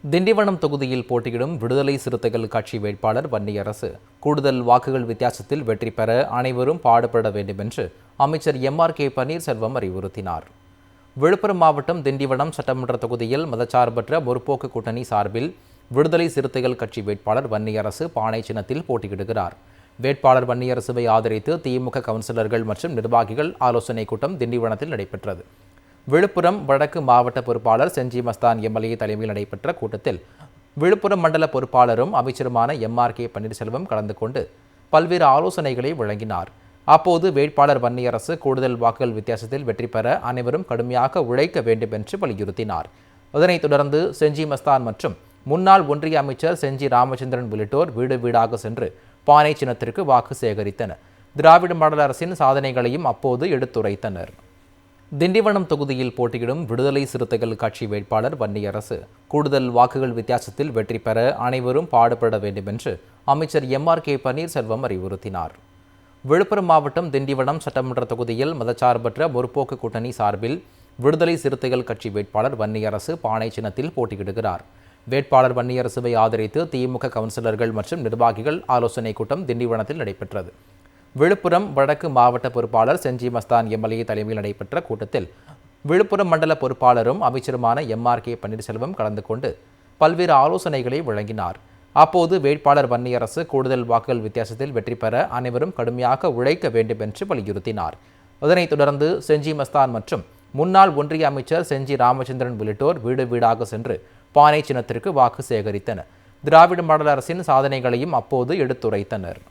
திண்டிவனம் தொகுதியில் போட்டியிடும் விடுதலை சிறுத்தைகள் கட்சி வேட்பாளர் வன்னியரசு கூடுதல் வாக்குகள் வித்தியாசத்தில் வெற்றி பெற அனைவரும் பாடுபட வேண்டும் என்று அமைச்சர் எம்.ஆர்.கே. பன்னீர்செல்வம் அறிவுறுத்தினார். விழுப்புரம் மாவட்டம் திண்டிவனம் சட்டமன்ற தொகுதியில் மதச்சார்பற்ற முற்போக்கு கூட்டணி சார்பில் விடுதலை சிறுத்தைகள் கட்சி வேட்பாளர் வன்னியரசு பானை சின்னத்தில் போட்டியிடுகிறார். வேட்பாளர் வன்னியரசுவை ஆதரித்து திமுக கவுன்சிலர்கள் மற்றும் நிர்வாகிகள் ஆலோசனைக் கூட்டம் திண்டிவனத்தில் நடைபெற்றது. விழுப்புரம் வடக்கு மாவட்ட பொறுப்பாளர் செஞ்சி மஸ்தான் எம்எல்ஏ தலைமையில் நடைபெற்ற கூட்டத்தில் விழுப்புரம் மண்டல பொறுப்பாளரும் அமைச்சருமான எம்.ஆர்.கே. பன்னீர்செல்வம் கலந்து கொண்டு பல்வேறு ஆலோசனைகளை வழங்கினார். அப்போது வேட்பாளர் வன்னியரசு கூடுதல் வாக்குகள் வித்தியாசத்தில் வெற்றி பெற அனைவரும் கடுமையாக உழைக்க வேண்டும் என்று வலியுறுத்தினார். இதனைத் தொடர்ந்து செஞ்சி மஸ்தான் மற்றும் முன்னாள் ஒன்றிய அமைச்சர் செஞ்சி ராமச்சந்திரன் உள்ளிட்டோர் வீடு வீடாக சென்று பானை சின்னத்திற்கு வாக்கு சேகரித்தனர். திராவிட மாடல் அரசின் சாதனைகளையும் அப்போது எடுத்துரைத்தனர். திண்டிவனம் தொகுதியில் போட்டியிடும் விடுதலை சிறுத்தைகள் கட்சி வேட்பாளர் வன்னியரசு கூடுதல் வாக்குகள் வித்தியாசத்தில் வெற்றி பெற அனைவரும் பாடுபட வேண்டும் என்று அமைச்சர் எம்.ஆர்.கே. பன்னீர்செல்வம் அறிவுறுத்தினார். விழுப்புரம் மாவட்டம் திண்டிவனம் சட்டமன்ற தொகுதியில் மதச்சார்பற்ற முற்போக்கு கூட்டணி சார்பில் விடுதலை சிறுத்தைகள் கட்சி வேட்பாளர் வன்னியரசு பானை சின்னத்தில் போட்டியிடுகிறார். வேட்பாளர் வன்னியரசுவை ஆதரித்து திமுக கவுன்சிலர்கள் மற்றும் நிர்வாகிகள் ஆலோசனைக் கூட்டம் திண்டிவனத்தில் நடைபெற்றது. விழுப்புரம் வடக்கு மாவட்ட பொறுப்பாளர் செஞ்சி மஸ்தான் எம்எல்ஏ தலைமையில் நடைபெற்ற கூட்டத்தில் விழுப்புரம் மண்டல பொறுப்பாளரும் அமைச்சருமான எம்.ஆர்.கே. பன்னீர்செல்வம் கலந்து கொண்டு பல்வேறு ஆலோசனைகளை வழங்கினார். அப்போது வேட்பாளர் வன்னியரசு கூடுதல் வாக்குகள் வித்தியாசத்தில் வெற்றி பெற அனைவரும் கடுமையாக உழைக்க வேண்டும் என்று வலியுறுத்தினார். இதனைத் தொடர்ந்து செஞ்சி மஸ்தான் மற்றும் முன்னாள் ஒன்றிய அமைச்சர் செஞ்சி ராமச்சந்திரன் உள்ளிட்டோர் வீடு வீடாக சென்று பானை சின்னத்திற்கு வாக்கு சேகரித்தனர். திராவிட மாடல் அரசின் சாதனைகளையும் அப்போது எடுத்துரைத்தனர்.